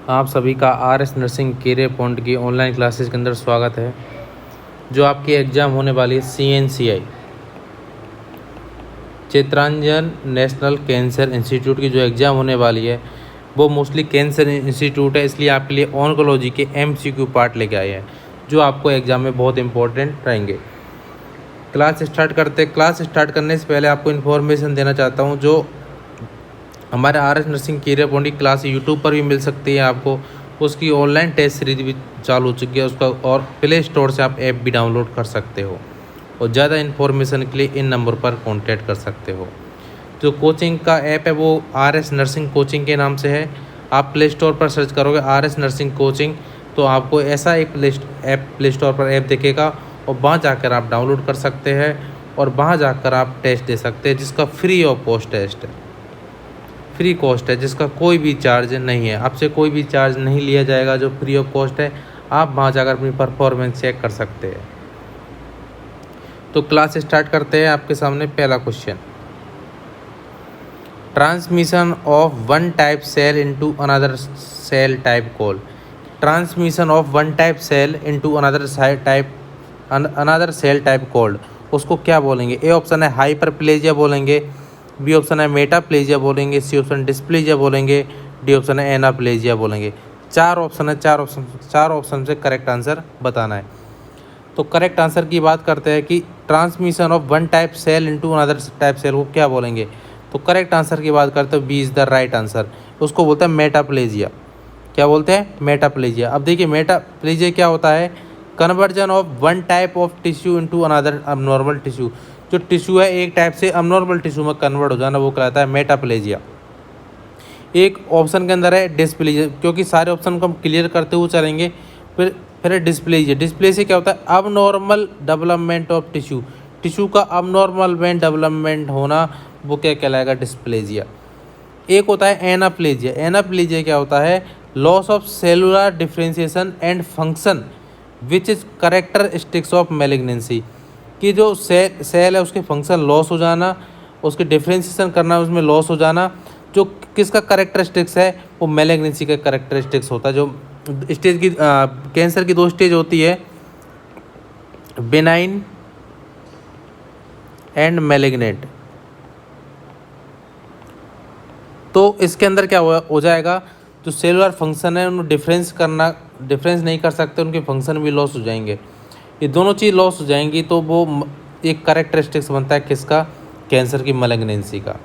आप सभी का आर.एस. नर्सिंग कैरियर पॉइंट की ऑनलाइन क्लासेस के अंदर स्वागत है। जो आपकी एग्ज़ाम होने वाली है CNCI Chittaranjan national cancer institute की जो एग्ज़ाम होने वाली है वो मोस्टली कैंसर इंस्टीट्यूट है, इसलिए आपके लिए ऑन्कोलॉजी के MCQ पार्ट लेके आए हैं जो आपको एग्ज़ाम में बहुत इंपॉर्टेंट रहेंगे। क्लास स्टार्ट करने से पहले आपको इन्फॉर्मेशन देना चाहता हूँ। जो हमारे आर.एस. नर्सिंग कैरियर पॉइंट की क्लास यूट्यूब पर भी मिल सकती है आपको, उसकी ऑनलाइन टेस्ट सीरीज भी चालू हो चुकी है उसका, और प्ले स्टोर से आप ऐप भी डाउनलोड कर सकते हो। और ज़्यादा इन्फॉर्मेशन के लिए इन नंबर पर कॉन्टैक्ट कर सकते हो। जो कोचिंग का ऐप है वो आर.एस. नर्सिंग कोचिंग के नाम से है। आप प्ले स्टोर पर सर्च करोगे आर.एस. नर्सिंग कोचिंग तो आपको ऐसा एक प्ले स्टोर पर ऐप दिखेगा, और वहाँ जाकर आप डाउनलोड कर सकते हैं और वहाँ जाकर आप टेस्ट दे सकते हैं, जिसका फ्री ऑफ कॉस्ट टेस्ट है, फ्री कॉस्ट है, जिसका कोई भी चार्ज नहीं है। आपसे कोई भी चार्ज नहीं लिया जाएगा, जो फ्री ऑफ कॉस्ट है। आप वहाँ जाकर अपनी परफॉर्मेंस चेक कर सकते हैं। तो क्लास स्टार्ट करते हैं। आपके सामने पहला question, transmission of one type cell into another cell type called. Transmission of one type cell into another cell type called, उसको क्या बोलेंगे? ए ऑप्शन है हाइपरप्लेजिया बोलेंगे, बी ऑप्शन है मेटाप्लेजिया बोलेंगे, सी ऑप्शन डिस्प्लेजिया बोलेंगे, डी ऑप्शन है anaplasia बोलेंगे। चार ऑप्शन है, चार ऑप्शन से करेक्ट आंसर बताना है। तो करेक्ट आंसर की बात करते हैं कि transmission of one type cell into another type cell को क्या बोलेंगे? तो करेक्ट आंसर की बात करते हैं, B is the right answer. उसको बोलते हैं मेटाप्लेजिया। क्या बोलते हैं? मेटाप्लेजिया। अब देखिए मेटाप्लेजिया क्या होता है? Conversion of one type of tissue into another abnormal tissue. जो टिश्यू है एक टाइप से अबनॉर्मल टिश्यू में कन्वर्ट हो जाना, वो कहलाता है मेटाप्लेजिया। एक ऑप्शन के अंदर है डिस्प्लेजिया, क्योंकि सारे ऑप्शन को हम क्लियर करते हुए चलेंगे। फिर है डिस्प्लेजिया। डिस्प्लेजिया क्या होता है? Abnormal development of tissue. Tissue का अबनॉर्मल में डेवलपमेंट होना, वो क्या कहलाएगा? डिस्प्लेजिया। एक होता है एनाप्लेजिया। एनाप्लेजिया क्या होता है? Loss of cellular differentiation and function which is characteristics of malignancy. कि जो सेल है उसके फंक्शन लॉस हो जाना, उसके डिफ्रेंशिएशन करना, उसमें लॉस हो जाना, जो किसका कैरेक्टरिस्टिक्स है? वो मैलिग्नेंसी का कैरेक्टरिस्टिक्स होता है। जो स्टेज की कैंसर की दो स्टेज होती है, बेनाइन एंड मैलिग्नेंट। तो इसके अंदर क्या हो जाएगा? जो सेलुलर फंक्शन है उनको डिफरेंस नहीं कर सकते, उनके फंक्शन भी लॉस हो जाएंगे। ये दोनों चीज़ लॉस हो जाएंगी तो वो एक कैरेक्टरिस्टिक्स बनता है किसका? कैंसर की मैलिग्नेंसी का।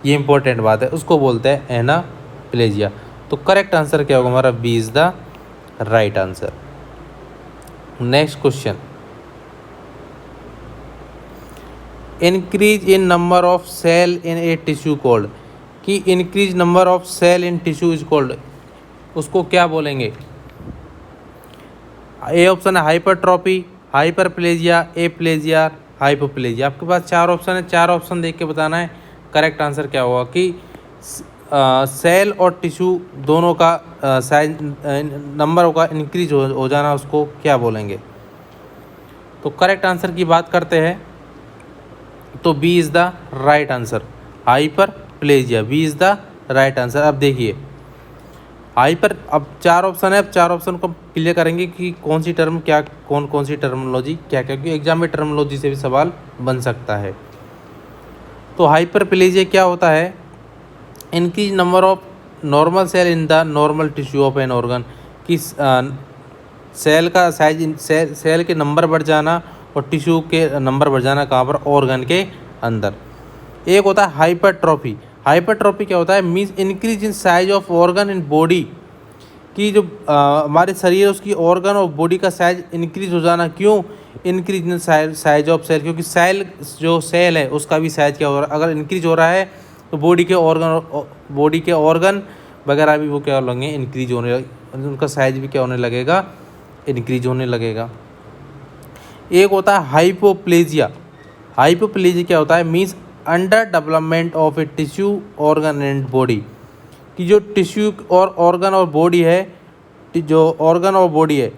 ये इंपॉर्टेंट बात है, उसको बोलते हैं एनाप्लेजिया। तो करेक्ट आंसर क्या होगा हमारा? B is the right answer. Next question, increase in number of cell in a tissue called. कि increase number of cell in tissue is called, उसको क्या बोलेंगे? ए ऑप्शन है हाइपरट्रॉपी, हाइपरप्लेजिया, एप्लेजिया, हाइपोप्लेजिया। आपके पास चार ऑप्शन है, चार ऑप्शन देख के बताना है करेक्ट आंसर क्या होगा। कि सेल और टिश्यू दोनों का साइज नंबर होगा इंक्रीज हो जाना, उसको क्या बोलेंगे? तो करेक्ट आंसर की बात करते हैं तो B is the right answer, hyperplasia. B is the right answer. अब देखिए अब चार ऑप्शन है, अब चार ऑप्शन को क्लियर करेंगे कि कौन सी टर्मिनोलॉजी क्या, क्योंकि एग्जाम में टर्मिनोलॉजी से भी सवाल बन सकता है। तो हाइपरप्लेजिया क्या होता है? Increase number of normal cell in the normal tissue of an organ. कि सेल का साइज, सेल के नंबर बढ़ जाना और टिश्यू के नंबर बढ़ जाना, कहाँ पर? ऑर्गन के अंदर। एक होता है हाइपरट्रॉफी। हाइपरट्रॉफी क्या होता है? Means increase in size of organ in body. कि जो हमारे शरीर है उसकी ऑर्गन और बॉडी का साइज इंक्रीज हो जाना। क्यों increase in size of cell? क्योंकि सेल है उसका भी साइज क्या हो रहा है? अगर इंक्रीज हो रहा है तो बॉडी के ऑर्गन वगैरह भी वो क्या होंगे? इंक्रीज होने, उनका साइज भी क्या होने लगेगा? इंक्रीज होने लगेगा। एक होता है हाइपोप्लेजिया। हाइपोप्लेजिया क्या होता है? Means under development of a tissue, organ and body. कि जो टिश्यू और ऑर्गन और बॉडी है, जो ऑर्गन और बॉडी है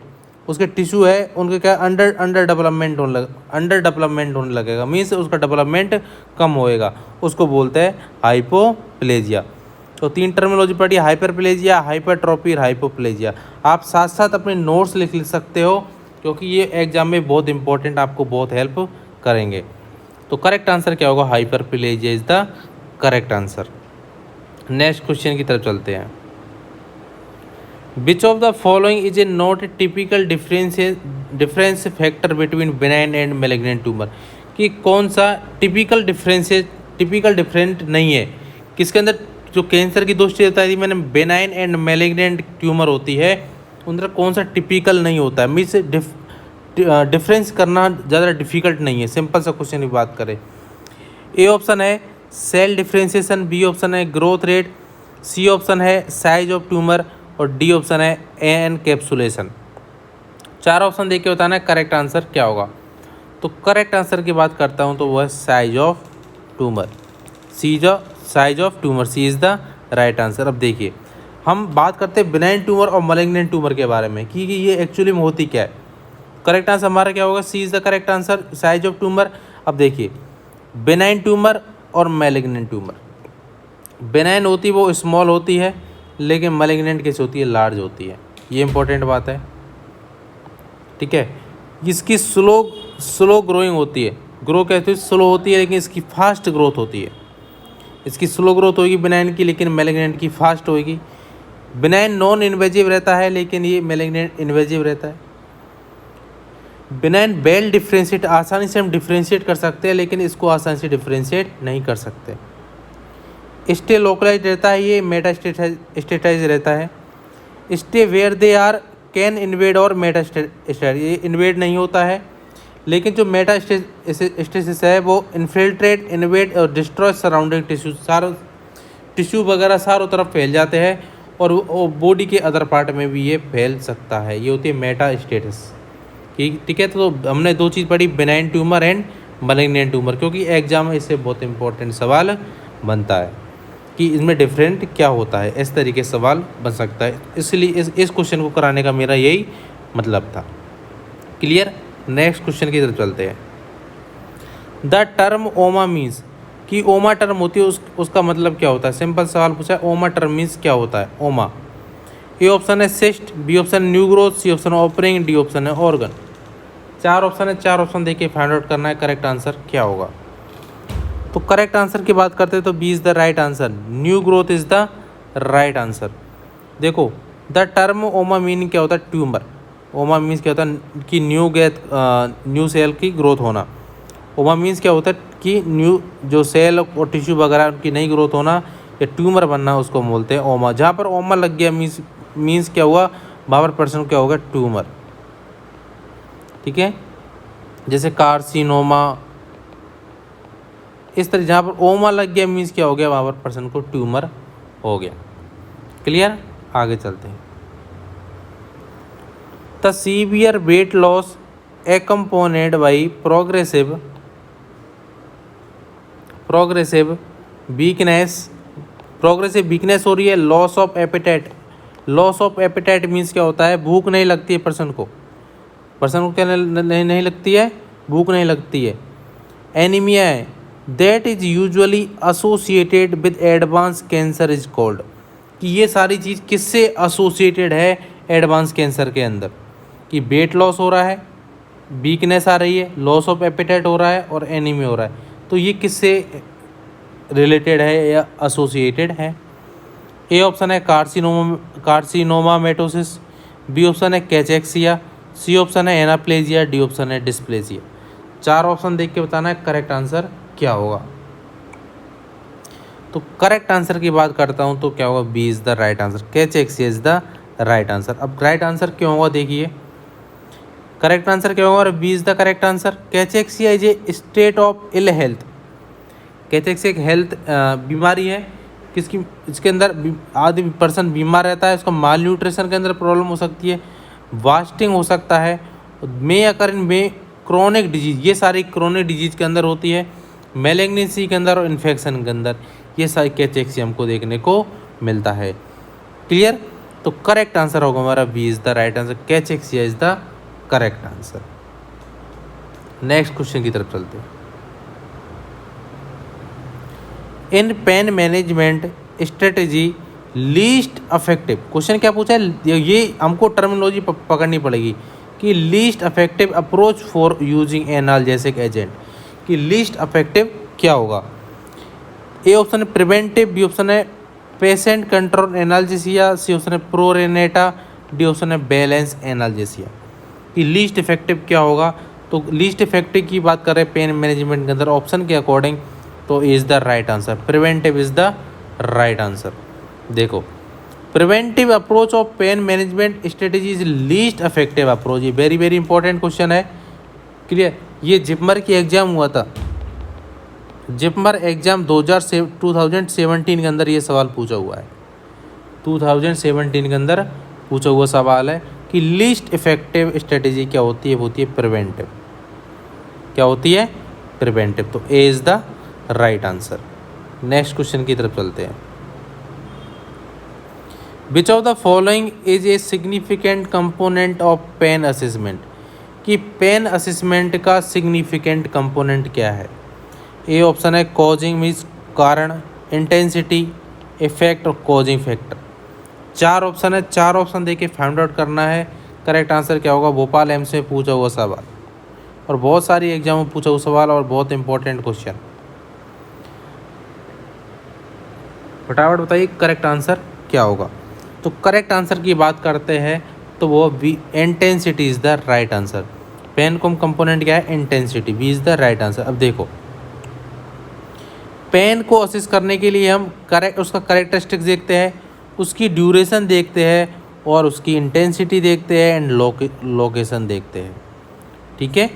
उसके टिश्यू है उनके क्या अंडर डेवलपमेंट होने लगेगा। मीन्स उसका डेवलपमेंट कम होएगा, उसको बोलते हैं हाइपोप्लेजिया। तो 3 टर्मिनोलॉजी पढ़ी, हाइपरप्लेजिया, हाइपरट्रॉपी और हाइपोप्लेजिया। आप साथ साथ अपने नोट्स लिख सकते हो क्योंकि ये एग्जाम में बहुत इंपॉर्टेंट, आपको बहुत हेल्प करेंगे। तो करेक्ट आंसर क्या होगा? Hyperplasia is the correct answer. Next question की तरफ चलते हैं। Which of the following is A not a typical difference factor between benign and malignant tumour? कि कौन सा टिपिकल डिफरेंट नहीं है किसके अंदर? जो कैंसर की 2 स्टेज बताई थी मैंने, बेनाइन एंड मैलिग्नेंट ट्यूमर होती है, उनका कौन सा टिपिकल नहीं होता है? मीन्स डिफरेंस करना ज़्यादा डिफिकल्ट नहीं है, सिंपल सा क्वेश्चन की बात करें। ए ऑप्शन है सेल डिफ्रेंशिएशन, बी ऑप्शन है ग्रोथ रेट, सी ऑप्शन है साइज ऑफ ट्यूमर और डी ऑप्शन है एनकैप्सुलेशन। 4 ऑप्शन देख के बताना है करेक्ट आंसर क्या होगा। तो करेक्ट आंसर की बात करता हूँ तो वह size of tumour, size of tumour, C is the right answer. अब देखिए हम बात करते हैं बेनाइन ट्यूमर और मैलिग्नेंट ट्यूमर के बारे में कि ये एक्चुअली में होती क्या है। करेक्ट आंसर हमारा क्या होगा? C is the correct answer, size of tumour. अब देखिए बेनाइन ट्यूमर और मैलिग्नेंट ट्यूमर, बेनाइन होती है वो स्मॉल होती है, लेकिन मैलिग्नेंट कैसे होती है? लार्ज होती है। ये इंपॉर्टेंट बात है, ठीक है। इसकी स्लो ग्रोइंग होती है, ग्रो कहते हैं स्लो होती है, लेकिन इसकी फास्ट ग्रोथ होती है। इसकी स्लो ग्रोथ होगी बेनाइन की, लेकिन मैलिग्नेंट की फास्ट होगी। बेनाइन नॉन इन्वेजिव रहता है, लेकिन ये मैलिग्नेंट इन्वेजिव रहता है। बेनाइन वेल डिफ्रेंशिएट, आसानी से हम डिफ्रेंशिएट कर सकते हैं, लेकिन इसको आसानी से डिफ्रेंशिएट नहीं कर सकते। स्टे लोकलाइज रहता है, ये मेटास्टेटाइज रहता है। Stay where they are can invade और मेटास्टेटाइज, ये इन्वेड नहीं होता है, लेकिन जो मेटास्टेसिस है वो इन्फिल्ट्रेट, इन्वेड और डिस्ट्रॉय सराउंडिंग टिश्यू, सारे टिश्यू वगैरह चारों तरफ फैल जाते हैं और बॉडी के अदर पार्ट में भी ये फैल सकता है। ये होती है मेटास्टेसिस, ठीक है। तो हमने 2 चीज़ पढ़ी, benign tumour and malignant tumour, क्योंकि एग्जाम में इससे बहुत इंपॉर्टेंट सवाल बनता है कि इसमें डिफरेंट क्या होता है, इस तरीके से सवाल बन सकता है। इसलिए इस क्वेश्चन को कराने का मेरा यही मतलब था। क्लियर? नेक्स्ट क्वेश्चन की तरफ चलते हैं। द टर्म ओमा मीन्स, कि ओमा टर्म होती है उसका मतलब क्या होता है? सिंपल सवाल पूछा है, ओमा टर्म मीन्स क्या होता है? ओमा, ए ऑप्शन है cyst, B option new growth, C option opening, D option है ऑर्गन। 4 ऑप्शन है, 4 ऑप्शन देखिए फाइंड आउट करना है करेक्ट आंसर क्या होगा। तो करेक्ट आंसर की बात करते हैं तो B is the right answer, new growth is the right answer. देखो द टर्म ओमा मीनिंग क्या होता है? ट्यूमर। ओमा मीन्स क्या होता है? कि न्यू सेल की ग्रोथ होना। ओमा मीन्स क्या होता है? कि न्यू जो सेल और टिश्यू वगैरह उनकी नई ग्रोथ होना या ट्यूमर बनना, उसको बोलते हैं ओमा। जहाँ पर ओमा लग गया मीन्स क्या हुआ? वहाँ पर पर्सन क्या होगा? ट्यूमर, ठीक है। जैसे कार्सिनोमा, इस तरह जहाँ पर ओमा लग गया मीन्स क्या हो गया? वहाँ पर पर्सन को ट्यूमर हो गया। क्लियर? आगे चलते हैं। The severe weight loss accompanied by progressive weakness हो रही है। लॉस ऑफ एपेटाइट मीन्स क्या होता है? भूख नहीं लगती है पर्सन को क्या नहीं लगती है? भूख नहीं लगती है। एनीमिया है, that is usually associated with advance cancer is called, कि ये सारी चीज़ किससे एसोसिएटेड है एडवांस कैंसर के अंदर? कि वेट लॉस हो रहा है, वीकनेस आ रही है, लॉस ऑफ एपेटाइट हो रहा है और एनीमिया हो रहा है। तो ये किससे रिलेटेड है या एसोसिएटेड है? ए ऑप्शन है कार्सिनोमामेटोसिस, बी ऑप्शन है कैचेक्सिया, सी ऑप्शन है एनाप्लेजिया, डी ऑप्शन है डिस्प्लेजिया। 4 ऑप्शन देख के बताना है करेक्ट आंसर क्या होगा। तो करेक्ट आंसर की बात करता हूँ तो क्या होगा? B is the right answer, cachexia is the right answer. अब राइट आंसर क्यों होगा देखिए, करेक्ट आंसर क्या होगा और B is the correct answer. Cachexia is a state of ill health, cachexia एक हेल्थ बीमारी है किसकी? इसके अंदर आदमी पर्सन बीमार रहता है, उसका माल न्यूट्रिशन के अंदर प्रॉब्लम हो सकती है, वास्टिंग हो सकता है, में अकर में क्रोनिक डिजीज, ये सारी क्रोनिक डिजीज के अंदर होती है, मैलिग्नेंसी के अंदर और इन्फेक्शन के अंदर, ये सारी कैचेक्सिया हमको देखने को मिलता है। क्लियर? तो करेक्ट आंसर होगा हमारा B is the right answer, cachexia is the correct answer. Next question की तरफ चलते हैं। In pain management strategy least effective, question क्या पूछा है, ये हमको टर्मिनोलॉजी पकड़नी पड़ेगी कि least effective approach for using analgesic agent, कि लीस्ट अफेक्टिव क्या होगा। ए ऑप्शन है प्रिवेंटिव, बी ऑप्शन है patient control analgesia, C option है प्रोरेनेटा, डी ऑप्शन है बैलेंस एनाल्जेसिया। कि लीस्ट इफेक्टिव क्या होगा, तो लीस्ट इफेक्टिव की बात करें पेन मैनेजमेंट के अंदर ऑप्शन के अकॉर्डिंग तो is the right answer, preventive is the right answer. देखो preventive approach of pain management strategy is least effective approach, ये वेरी वेरी इंपॉर्टेंट क्वेश्चन है। क्लियर, ये जिपमर की एग्जाम हुआ था, जिपमर एग्जाम 2017 के अंदर ये सवाल पूछा हुआ है, 2017 के अंदर पूछा हुआ सवाल है कि लीस्ट इफेक्टिव स्ट्रेटेजी क्या होती है, होती है प्रिवेंटिव। क्या होती है, प्रिवेंटिव। तो A is the right answer. Next question की तरफ चलते हैं। Which of the following is a significant component of pain assessment, कि पेन असेसमेंट का सिग्निफिकेंट कंपोनेंट क्या है। ए ऑप्शन है कॉजिंग मीन्स कारण, इंटेंसिटी, इफेक्ट और कॉजिंग फैक्टर। चार ऑप्शन है, चार ऑप्शन देके फाइंड आउट करना है करेक्ट आंसर क्या होगा। भोपाल एम्स में पूछा हुआ सवाल और बहुत सारी एग्जाम में पूछा हुआ सवाल और बहुत इंपॉर्टेंट क्वेश्चन। फटाफट बताइए करेक्ट आंसर क्या होगा। तो करेक्ट आंसर की बात करते हैं तो वो B intensity is the right answer. Pain com component क्या है, intensity, B is the right answer. अब देखो पेन को असेस करने के लिए हम उसका करेक्टरिस्टिक्स देखते हैं, उसकी ड्यूरेशन देखते हैं और उसकी इंटेंसिटी देखते हैं एंड लोकेशन देखते हैं। ठीक है,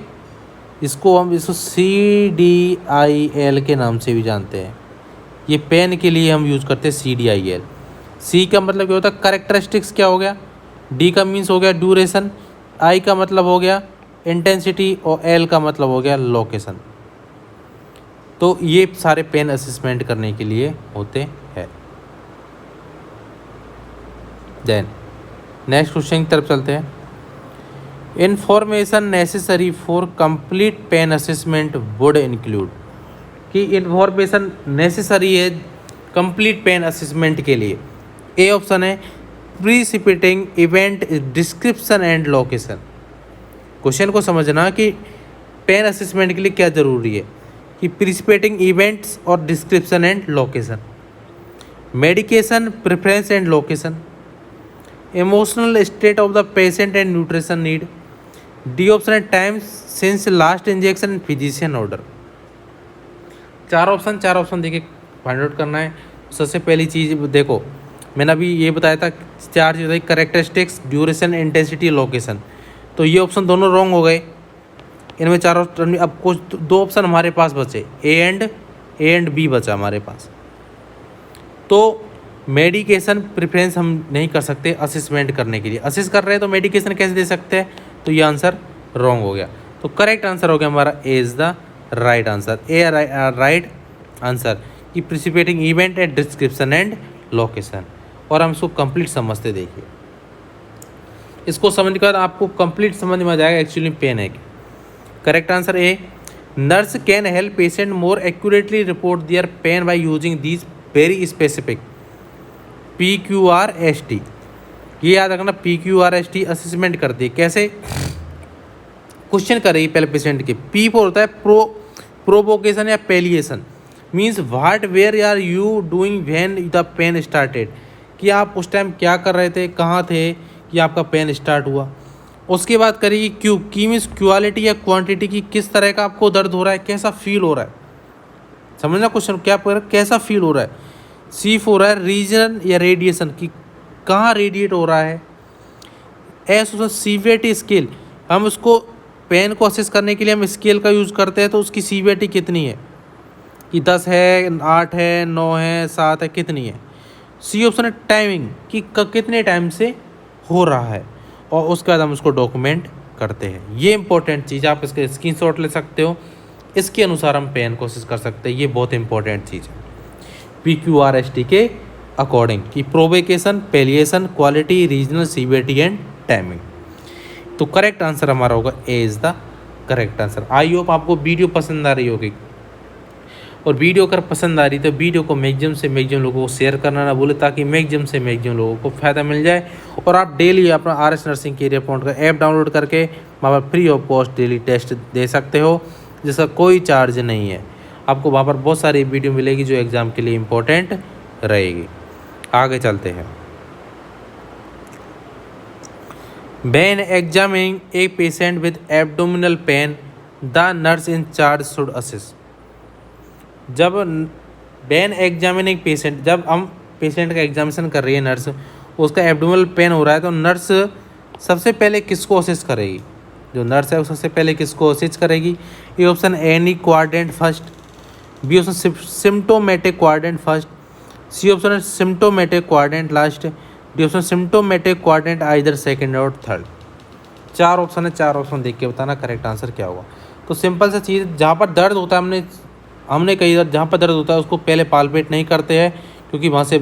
इसको CDIL के नाम से भी जानते हैं। ये पेन के लिए हम यूज़ करते हैं CDIL। सी का मतलब क्या होता है, करेक्टरिस्टिक्स क्या हो गया, डी का मीन्स हो गया ड्यूरेशन, आई का मतलब हो गया इंटेंसिटी और एल का मतलब हो गया लोकेशन। तो ये सारे पेन असेसमेंट करने के लिए होते हैं। देन नेक्स्ट क्वेश्चन की तरफ चलते हैं। Information necessary for complete pain assessment would include, कि इन्फॉर्मेशन नेसेसरी है कंप्लीट पेन असेसमेंट के लिए। ए ऑप्शन है precipitating event description and location. Question को समझना कि पेन असेसमेंट के लिए क्या ज़रूरी है, कि प्रीसिपिटेटिंग इवेंट्स और description and location, medication preference and location, emotional state of the patient and nutrition need, D option है time since last injection and physician order. चार ऑप्शन देखिए फाइंड आउट करना है। सबसे पहली चीज़ देखो, मैंने अभी ये बताया था चार चीज़, करेक्टरिस्टिक्स, ड्यूरेशन, इंटेंसिटी, लोकेशन। तो ये ऑप्शन दोनों रॉन्ग हो गए इनमें चार ऑप्शन। अब कुछ दो ऑप्शन हमारे पास बचे, ए एंड बी बचा हमारे पास। तो मेडिकेशन प्रेफरेंस हम नहीं कर सकते असेसमेंट करने के लिए, असेस कर रहे हैं तो मेडिकेशन कैसे दे सकते हैं, तो ये आंसर रॉन्ग हो गया। तो करेक्ट आंसर हो गया हमारा A is the right answer. A right answer कि precipitating event and description and location. और हम इसको कंप्लीट समझते, देखिए इसको समझने के बाद आपको कंप्लीट समझ में आ जाएगा एक्चुअली पेन है। Correct answer A, nurse can help patient more accurately report their pain by using these very specific PQRST। ये याद रखना, PQRST असेसमेंट करती है। कैसे, क्वेश्चन कर रही है पहले पेशेंट के, पी पर होता है प्रोवोकेशन या palliation, means what where are you doing when the pain started, कि आप उस टाइम क्या कर रहे थे, कहाँ थे कि आपका पेन स्टार्ट हुआ। उसके बाद करिए क्यू, की मीन्स क्वालिटी या क्वांटिटी की, किस तरह का आपको दर्द हो रहा है, कैसा फील हो रहा है, समझना क्वेश्चन क्या पर कैसा फील हो रहा है। सी हो रहा है रीजन या रेडिएशन, की कहाँ रेडिएट हो रहा है। एस सीवियरिटी स्केल, हम उसको पेन को असेस करने के लिए हम स्केल का यूज़ करते हैं, तो उसकी सीवियरिटी कितनी है, कि 10 है, 8 है, 9 है, 7 है, कितनी है। सी ऑप्शन है टाइमिंग, कि कितने टाइम से हो रहा है, और उसके बाद हम उसको डॉक्यूमेंट करते हैं। ये इंपॉर्टेंट चीज़, आप इसके स्क्रीनशॉट ले सकते हो, इसके अनुसार हम पेन को असेस कर सकते हैं। ये बहुत इंपॉर्टेंट चीज़ है PQRST के अकॉर्डिंग, कि provocation, palliation, quality, regional, severity and timing. तो करेक्ट आंसर हमारा होगा A is the correct answer. I hope आपको वीडियो पसंद आ रही होगी। और वीडियो अगर पसंद आ रही तो वीडियो को मैक्सिमम लोगों को शेयर करना ना भूले, ताकि मैक्सिमम लोगों को फ़ायदा मिल जाए। और आप डेली अपना RS नर्सिंग कैरियर पॉइंट का ऐप डाउनलोड करके वहाँ पर free of cost daily test दे सकते हो, जिसका कोई चार्ज नहीं है। आपको वहाँ पर बहुत सारी वीडियो मिलेगी जो एग्ज़ाम के लिए इम्पोर्टेंट रहेगी। आगे चलते हैं। When examining a patient with abdominal pain, the nurse in charge should assess. जब when examining patient, जब हम पेशेंट का एग्जामिनेशन कर रही है नर्स, उसका एब्डोमिनल पेन हो रहा है, तो नर्स सबसे पहले किसको असेस करेगी? जो नर्स है वो सबसे पहले किसको असेस करेगी? A option any quadrant first, B option symptomatic quadrant first, C option है symptomatic quadrant last, D option symptomatic quadrant either second और थर्ड। 4 ऑप्शन है, 4 ऑप्शन देख के बताना करेक्ट आंसर क्या होगा। तो सिंपल सा चीज़, जहाँ पर दर्द होता है, हमने कही जहाँ पर दर्द होता है उसको पहले पालपेट नहीं करते हैं, क्योंकि वहाँ से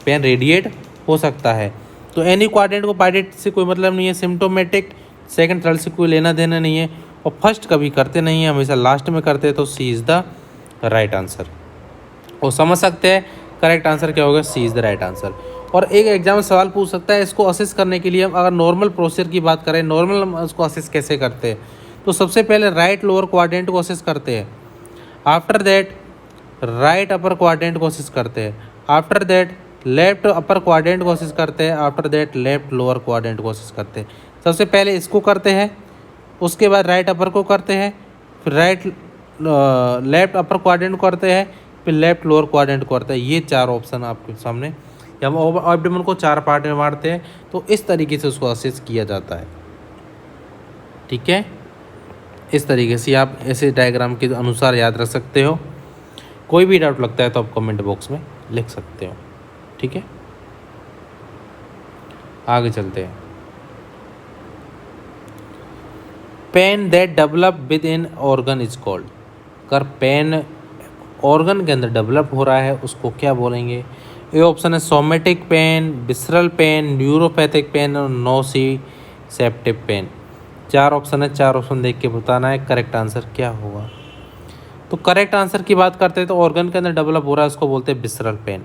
पेन रेडिएट हो सकता है। तो एनी क्वाड्रेंट को पायरेट से कोई मतलब नहीं है, सिम्टोमेटिक सेकंड थर्ड से कोई लेना देना नहीं है, और फर्स्ट कभी करते नहीं है, हमेशा लास्ट में करते हैं। तो सी इज़ द राइट आंसर। और समझ सकते हैं करेक्ट आंसर क्या होगा, C is the right answer. और एक एग्जाम में सवाल पूछ सकता है, इसको असेस करने के लिए हम अगर नॉर्मल प्रोसीजर की बात करें, नॉर्मल हम उसको असेस कैसे करते हैं? तो सबसे पहले राइट लोअर क्वाड्रेंट को असेस करते हैं, after that right upper quadrant को असेस करते हैं, after that left upper quadrant को असेस करते हैं, after that left lower quadrant को असेस करते हैं। सबसे पहले इसको करते हैं, उसके बाद राइट अपर को करते हैं, फिर लेफ्ट अपर क्वाड्रेंट को करते हैं, फिर लेफ्ट लोअर क्वाड्रेंट को करते हैं। ये 4 ऑप्शन आपके सामने, हम एब्डोमेन को 4 पार्ट में बांटते हैं, तो इस तरीके से उसको असेस किया जाता है। ठीक है, इस तरीके से आप ऐसे डायग्राम के अनुसार याद रख सकते हो। कोई भी डाउट लगता है तो आप कमेंट बॉक्स में लिख सकते हो। ठीक है, आगे चलते हैं। Pain that develop with in organ is called. अगर पेन ऑर्गन के अंदर डेवलप हो रहा है उसको क्या बोलेंगे? ये ऑप्शन है somatic pain, visceral pain, neuropathic pain और नोसिसेप्टिव पेन। 4 ऑप्शन है, 4 ऑप्शन देख के बताना है करेक्ट आंसर क्या होगा। तो करेक्ट आंसर की बात करते हैं तो ऑर्गन के अंदर डेवलप हो रहा है उसको बोलते हैं visceral pain.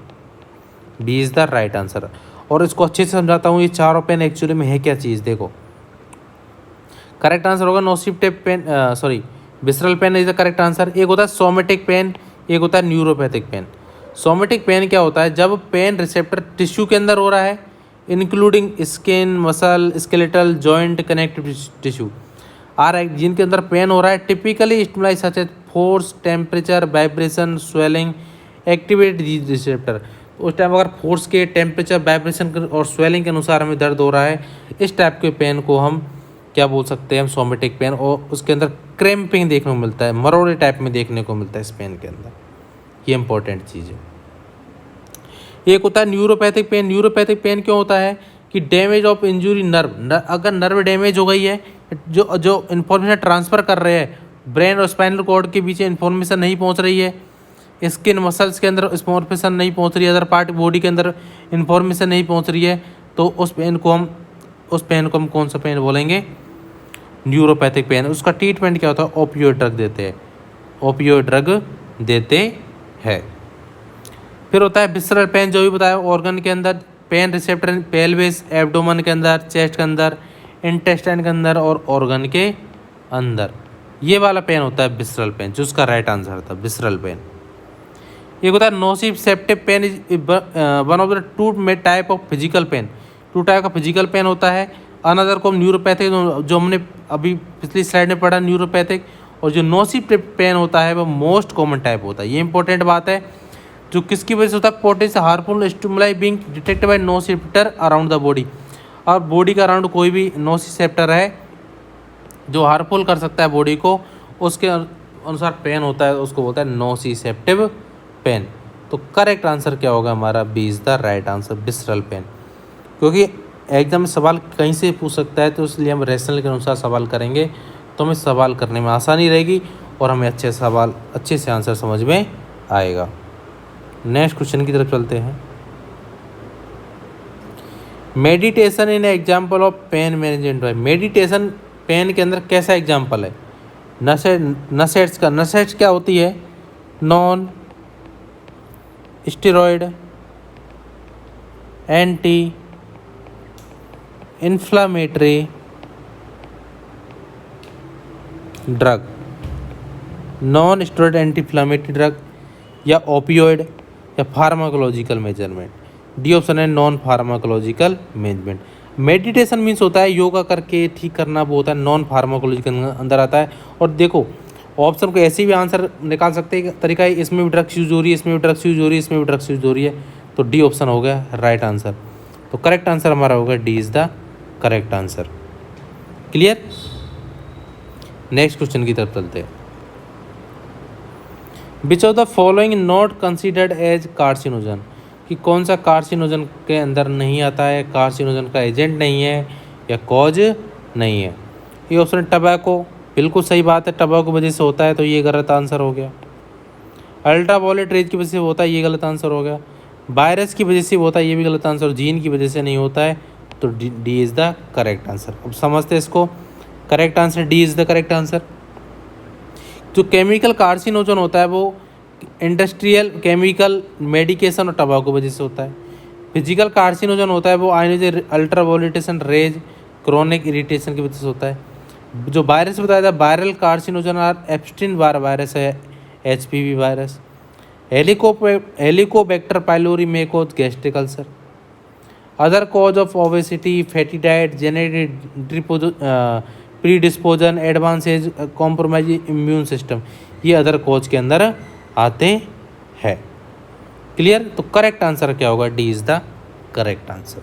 B is the right answer. और इसको अच्छे से समझाता हूँ, ये चारों पेन एक्चुअली में है क्या चीज़। देखो, करेक्ट आंसर होगा nociceptive pain, sorry visceral pain is the correct answer. एक होता है सोमेटिक पेन, एक होता है न्यूरोपैथिक पेन। सोमेटिक पेन क्या होता है? जब पेन रिसेप्टर टिश्यू के अंदर हो रहा है, including skin, muscle, skeletal, joint, connective tissue जिनके अंदर पेन हो रहा है, typically stimuli such as force, temperature, vibration, swelling activate these receptor. उस टाइम अगर फोर्स के, टेम्परेचर, वाइब्रेशन और स्वेलिंग के अनुसार हमें दर्द हो रहा है, इस टाइप के पेन को हम क्या बोल सकते हैं? हम सोमेटिक पेन। और उसके अंदर क्रैम्पिंग देखने को मिलता है, मरोड़े टाइप में देखने को मिलता है इस पेन के अंदर। ये इंपॉर्टेंट चीज़ है। एक होता है न्यूरोपैथिक पेन। न्यूरोपैथिक पेन क्यों होता है? कि डैमेज ऑफ इंजुरी नर्व, अगर नर्व डैमेज हो गई है, जो इन्फॉर्मेशन ट्रांसफ़र कर रहे हैं ब्रेन और स्पाइनल कॉर्ड के बीच इन्फॉर्मेशन नहीं पहुंच रही है, स्किन मसल्स के अंदर इन्फॉर्मेशन नहीं पहुंच रही है, अदर पार्ट बॉडी के अंदर इन्फॉर्मेशन नहीं पहुंच रही है, तो उस पेन को हम कौन सा पेन बोलेंगे? Neuropathic pain. उसका ट्रीटमेंट क्या होता है? ओपियोइड ड्रग देते हैं, ओपियोइड ड्रग देते हैं। फिर होता है विसरल पेन, जो भी बताया ऑर्गन के अंदर पेन रिसेप्टर पेल्विस, एब्डोमेन के अंदर, चेस्ट के अंदर, इंटेस्टाइन के अंदर और ऑर्गन के अंदर। ये वाला पेन होता है विसरल पेन, जो उसका राइट आंसर था विसरल पेन। एक होता है nociceptive pain, is one of the 2 type of physical pain. 2 type का फिजिकल पेन होता है। अनदर को न्यूरोपैथिक, जो हमने अभी पिछली स्लाइड में पढ़ा न्यूरोपैथिक। और जो नोसिसेप्टिव पेन होता है वो मोस्ट कॉमन टाइप होता है। ये इंपॉर्टेंट बात है, जो किसकी वजह से होता है? Potential harmful stimuli being detected by nociceptor around the body. और बॉडी का अराउंड कोई भी नोसिसेप्टर है जो हार्मफुल कर सकता है बॉडी को, उसके अनुसार पेन होता है, उसको बोलता है नोसिसेप्टिव पेन। तो करेक्ट आंसर क्या होगा हमारा? B is the right answer, visceral pain. क्योंकि एग्जाम में सवाल कहीं से पूछ सकता है, तो इसलिए हम रैशनल के अनुसार सवाल करेंगे, तो हमें सवाल करने में आसानी रहेगी और हमें अच्छे से आंसर समझ में आएगा। नेक्स्ट क्वेश्चन की तरफ चलते हैं। Meditation in example of pain management. Meditation pain के अंदर कैसा एग्जाम्पल है? नसेट्स का। नसेट्स क्या होती है? Non steroid anti inflammatory drug, non steroid anti inflammatory drug या ओपियोइड या फार्माकोलॉजिकल मेजरमेंट। डी ऑप्शन है non pharmacological measurement. Meditation means होता है योगा करके ठीक करना, वो होता है नॉन फार्माकोलॉजिकल अंदर आता है। और देखो ऑप्शन को ऐसे भी आंसर निकाल सकते हैं, तरीका है इसमें भी ड्रग्स यूज हो रही है, इसमें भी ड्रग्स यूज हो रही है, इसमें भी ड्रग्स यूज हो रही है, तो डी ऑप्शन हो गया राइट आंसर। तो करेक्ट आंसर हमारा होगा D is the correct answer. Clear. Next question की तरफ चलते हैं। Which of the following not considered as carcinogen, कि कौन सा कार्सिनोजन के अंदर नहीं आता है, कार्सिनोजन का एजेंट नहीं है या कॉज नहीं है। ये ऑप्शन टबैको, बिल्कुल सही बात है, टबैको की वजह से होता है, तो ये गलत आंसर हो गया। अल्ट्रावायलेट रेज की वजह से होता है, ये गलत आंसर हो गया। वायरस की वजह से होता है, ये भी गलत आंसर। जीन की वजह से नहीं होता है, तो D is the correct answer. अब समझते हैं इसको, correct answer D is the correct answer. जो केमिकल कार्सिनोजन होता है वो इंडस्ट्रियल, केमिकल, मेडिकेशन और टबैको की वजह से होता है। फिजिकल कार्सिनोजन होता है वो ionize, ultraviolet rays, chronic irritation की वजह से होता है। जो वायरस बताया था viral carcinogen are Epstein Barr virus है, HPV वायरस। हेलिकोबैक्टर पाइलोरी में cause gastric ulcer. Other cause of obesity, fatty diet, genetic predisposition, advance age, compromise immune system, ये अदर कॉज के अंदर आते हैं। क्लियर। तो करेक्ट आंसर क्या होगा, D is the correct answer.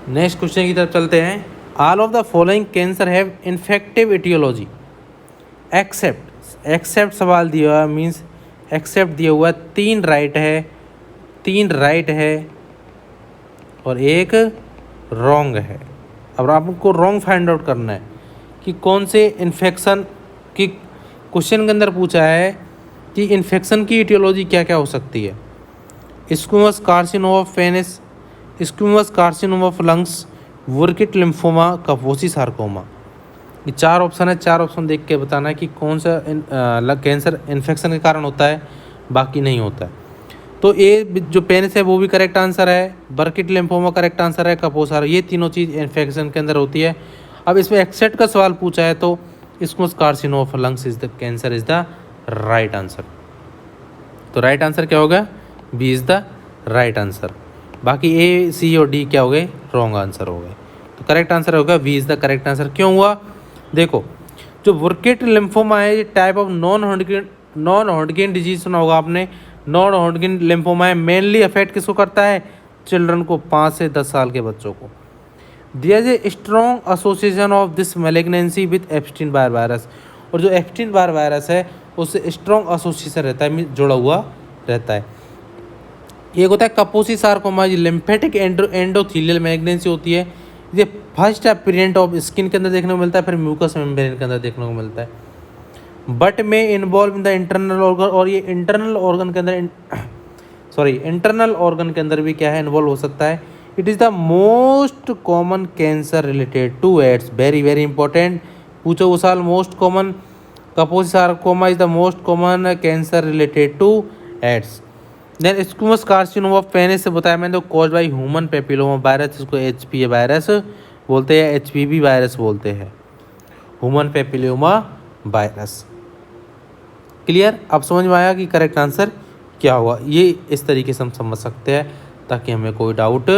Next question की तरफ चलते हैं। All of the following cancer have infective aetiology except सवाल दिया हुआ मीन्स एक्सेप्ट दिया हुआ, तीन राइट है और एक रॉन्ग है। अब आपको रॉन्ग फाइंड आउट करना है कि कौन से इन्फेक्शन की, क्वेश्चन के अंदर पूछा है कि इन्फेक्शन की एटियोलॉजी क्या क्या हो सकती है। Squamous carcinoma of penis, squamous carcinoma of lungs, Burkitt lymphoma, Kaposi sarcoma. ये चार ऑप्शन है, चार ऑप्शन देख के बताना है कि कौन सा कैंसर इन्फेक्शन के कारण होता है, बाकी नहीं होता है। तो ए जो पेनिस है वो भी करेक्ट आंसर है, बर्किट लिम्फोमा करेक्ट आंसर है, कापोसार, ये तीनों चीज़ इन्फेक्शन के अंदर होती है। अब इसमें एक्सेप्ट का सवाल पूछा है तो squamous carcinoma of lungs is the cancer is the right answer. तो राइट आंसर क्या होगा, B is the right answer. बाकी ए, सी और डी क्या हो गए, रॉन्ग आंसर हो गए। तो करेक्ट आंसर होगा B is the correct answer. क्यों हुआ, देखो जो बुर्किट लिम्फोमा है ये type of non Hodgkin disease सुना होगा आपने। नॉन हॉडकिन लिम्फोमा है, मेनली अफेक्ट किसको करता है, चिल्ड्रन को, 5 से 10 साल के बच्चों को। There is a strong association of this malignancy with Epstein Barr virus, और जो एप्स्टीन बार वायरस है उससे स्ट्रॉन्ग एसोसिएशन रहता है, जुड़ा हुआ रहता है। एक होता है कापोसी सार्कोमा, ये लिम्फेटिक एंडोथीलियल मैलिग्नेंसी होती है। ये फर्स्ट अपीरेंट ऑफ स्किन के अंदर देखने को मिलता है, फिर म्यूकस मेम्ब्रेन के अंदर देखने को मिलता है। बट में involve in the internal organ, और ये इंटरनल ऑर्गन के अंदर इंटरनल ऑर्गन के अंदर भी क्या है, इन्वॉल्व हो सकता है। It is the most common cancer related to AIDS, very very important, पूछो वो साल। Most common Kaposi sarcoma is the most common cancer related to AIDS. Then squamous carcinoma of penis से बताया मैंने, तो cause by human papilloma virus, इसको HPV virus बोलते हैं, HPV वायरस बोलते हैं, ह्यूमन पेपिलोमा वायरस। क्लियर। अब समझ में आया कि करेक्ट आंसर क्या हुआ। ये इस तरीके से हम समझ सकते हैं ताकि हमें कोई डाउट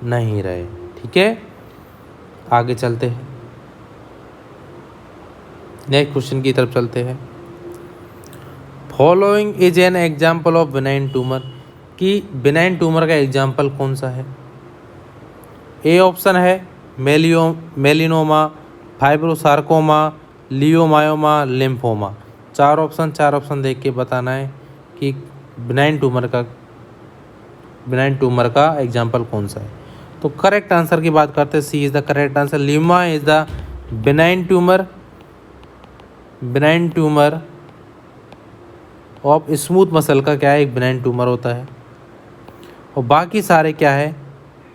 नहीं रहे। ठीक है, आगे चलते हैं, नेक्स्ट क्वेश्चन की तरफ चलते हैं। Following is an example of benign tumour, कि बिनाइन ट्यूमर का एग्जाम्पल कौन सा है। ए ऑप्शन है मेलिनोमा, फाइब्रोसार्कोमा, लियोमायोमा, लिम्फोमा। चार ऑप्शन देख के बताना है कि बिनाइन ट्यूमर का एग्जाम्पल कौन सा है। तो करेक्ट आंसर की बात करते हैं, C is the correct answer. Leiomyoma is the benign tumour of smooth muscle का क्या है, एक बिनाइन ट्यूमर होता है। और बाकी सारे क्या है,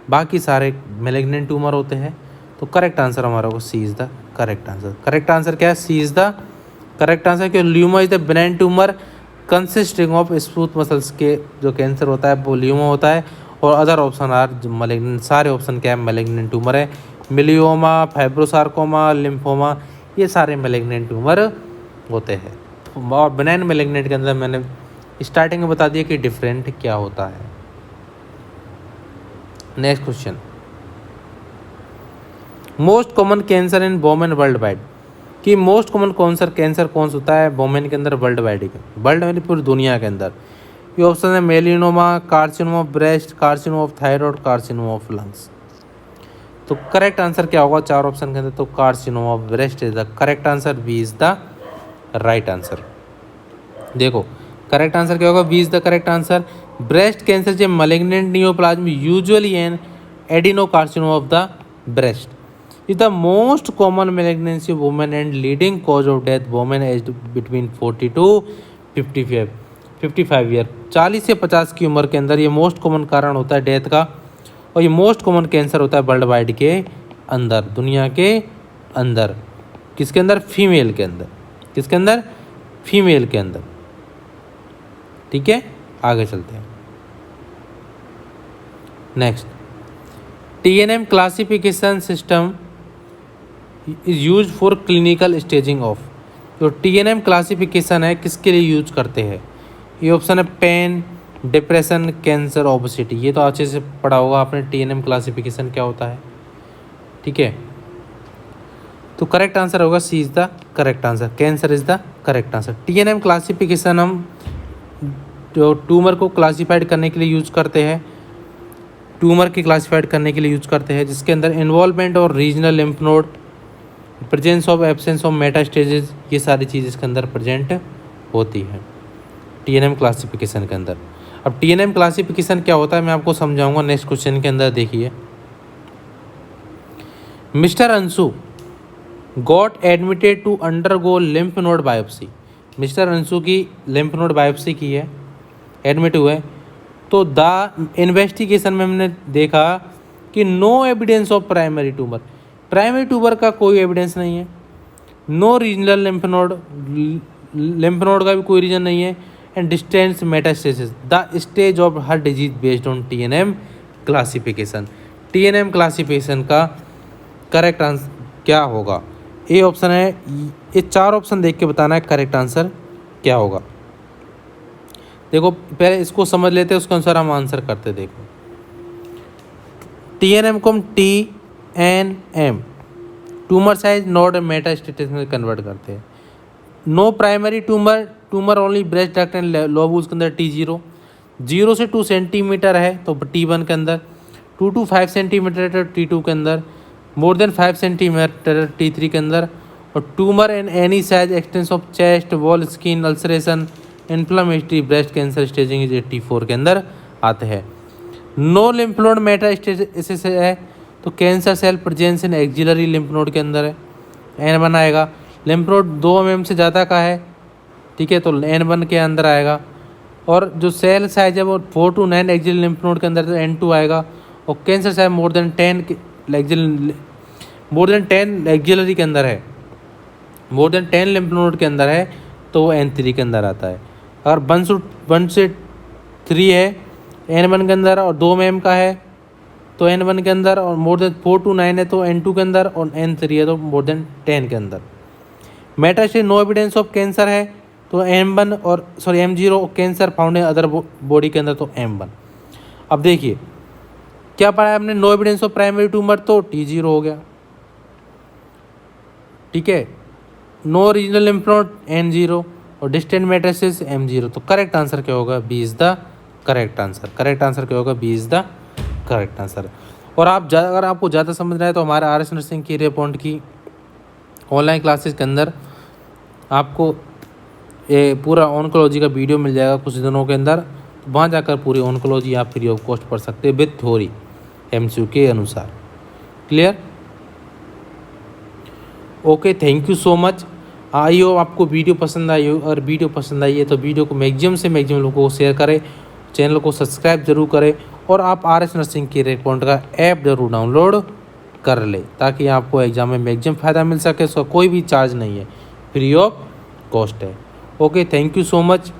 बाकी सारे मैलिग्नेंट ट्यूमर होते हैं। तो करेक्ट आंसर हमारा होगा C is the correct answer. Correct answer क्या है, C is the correct answer कि leiomyoma is the benign tumour consisting of smooth muscles के जो कैंसर होता है वो ल्यूमा होता है। और अदर ऑप्शन आर मलिग्नेंट, सारे ऑप्शन क्या है मलिग्नेंट ट्यूमर है। मिलियोमा, फाइब्रोसार्कोमा, लिम्फोमा, ये सारे मलिग्नेंट ट्यूमर होते हैं। और बेनाइन मलिग्नेंट के अंदर मैंने स्टार्टिंग में बता दिया कि डिफरेंट क्या होता है। Next question, most common cancer in women worldwide, कि मोस्ट कॉमन कैंसर कौन सा होता है वोमेन के अंदर वर्ल्ड वाइड के, वर्ल्ड वाइड पूरी दुनिया के अंदर। ये ऑप्शन है melanoma, carcinoma of breast, carcinoma of thyroid, carcinoma of lungs. तो करेक्ट आंसर क्या होगा चार ऑप्शन के अंदर, तो carcinoma of breast is the correct answer, B is the right answer. देखो करेक्ट आंसर क्या होगा, B is the correct answer. Breast cancer जे malignant neoplasm usually an adenocarcinoma of the breast is the most common malignancy of women and leading cause of death women aged between 40 to 55 year. 40 से 50 की उम्र के अंदर ये most common कारण होता है डेथ का, और ये मोस्ट कॉमन कैंसर होता है वर्ल्ड वाइड के अंदर, दुनिया के अंदर। किसके अंदर, फीमेल के अंदर। किसके अंदर, फीमेल के अंदर। ठीक है, आगे चलते हैं। Next, TNM classification system is use for clinical staging of. जो TNM क्लासिफिकेशन है किसके लिए यूज करते हैं, ये ऑप्शन है पेन, डिप्रेशन, कैंसर, ओबेसिटी। ये तो अच्छे से पढ़ा होगा आपने TNM क्लासिफिकेशन क्या होता है। ठीक है, तो करेक्ट आंसर होगा C is the correct answer, cancer is the correct answer. TNM classification हम जो ट्यूमर को क्लासीफाइड करने के लिए यूज करते हैं, ट्यूमर की क्लासीफाइड करने के लिए यूज करते हैं, जिसके अंदर इन्वॉल्वमेंट और regional lymph node, presence of absence of metastases, ये सारी चीज़ इसके अंदर प्रेजेंट होती है TNM क्लासिफिकेशन के अंदर। अब TNM क्लासिफिकेशन क्या होता है मैं आपको समझाऊंगा नेक्स्ट क्वेश्चन के अंदर। देखिए, mister Anshu got admitted to undergo lymph node biopsy. Mister Anshu की लिम्फ नोड बायोप्सी की है, एडमिट हुए, तो द इन्वेस्टिगेशन में हमने देखा कि no evidence of primary tumour, primary tumour का कोई एविडेंस नहीं है। नो रीजनल लिम्फ नोड का भी कोई रीजन नहीं है। And distance metastasis, the stage of her disease based on TNM classification. TNM classification का करेक्ट आंसर क्या होगा, ए ऑप्शन है। ये चार ऑप्शन देख के बताना है करेक्ट आंसर क्या होगा। देखो पहले इसको समझ लेते हैं, उसके अनुसार हम आंसर करते। देखो TNM को हम TNM tumour size node metastasis में कन्वर्ट करते हैं। No primary tumour only breast duct and lobules के अंदर T0, 0 से 2 सेंटीमीटर है तो T1 के अंदर, 2 to 5 सेंटीमीटर T2 के अंदर, मोर देन 5 सेंटीमीटर T3 के अंदर, और tumour in any size expanse of chest wall skin ulceration inflammatory breast cancer staging is 84 के अंदर आते हैं। नो लिम्फ नोड मेटास्टेसिस है तो cancer cell presence in axillary lymph node के अंदर है, N1 आएगा। लिम्फ नोड 2 mm से ज़्यादा का है, ठीक है, तो N1 के अंदर आएगा। और जो सेल साइज है वो 4 to 9 एक्सिलरी लिम्फ नोड के अंदर तो N2 आएगा। और cancer size more than 10 axillary के अंदर है, मोर देन 10 लिम्फ नोड के अंदर है तो वो N3 के अंदर आता है। अगर 1 से 3 है N1 के अंदर और 2 mm का है तो N1 के अंदर, और मोर देन 4 to 9 है तो N2 के अंदर, और N3 है तो मोर देन 10 के अंदर। Metastasis no evidence of cancer है तो M1 और M0 कैंसर फाउंड है अदर बॉडी के अंदर तो M1। अब देखिए क्या पढ़ा है आपने, no evidence of primary tumour तो T0 हो गया, ठीक है। No regional lymph node N0 और डिस्टेंट मेटास्टेसिस M0। तो करेक्ट आंसर क्या होगा, B is the correct answer. Correct answer क्या होगा, B is the correct answer. और आप अगर आपको ज़्यादा समझना है तो हमारे RS नर्सिंग की पॉइंट की ऑनलाइन क्लासेस के अंदर आपको ये पूरा ऑन्कोलॉजी का वीडियो मिल जाएगा कुछ दिनों के अंदर। तो वहाँ जाकर पूरी ऑन्कोलॉजी आप फ्री ऑफ कॉस्ट पढ़ सकते हैं विद थ्योरी MCQ के अनुसार। Clear, okay, thank you so much. I hope आपको वीडियो पसंद आई हो, और वीडियो पसंद आई है तो वीडियो को मैक्सिमम से मैक्सिमम लोगों को शेयर करें, चैनल को सब्सक्राइब जरूर करें, और आप RS नर्सिंग की पॉइंट का ऐप जरूर डाउनलोड कर ले ताकि आपको एग्जाम में मैक्सिमम फ़ायदा मिल सके। उसका कोई भी चार्ज नहीं है, फ्री ऑफ कॉस्ट है। Okay, thank you so much.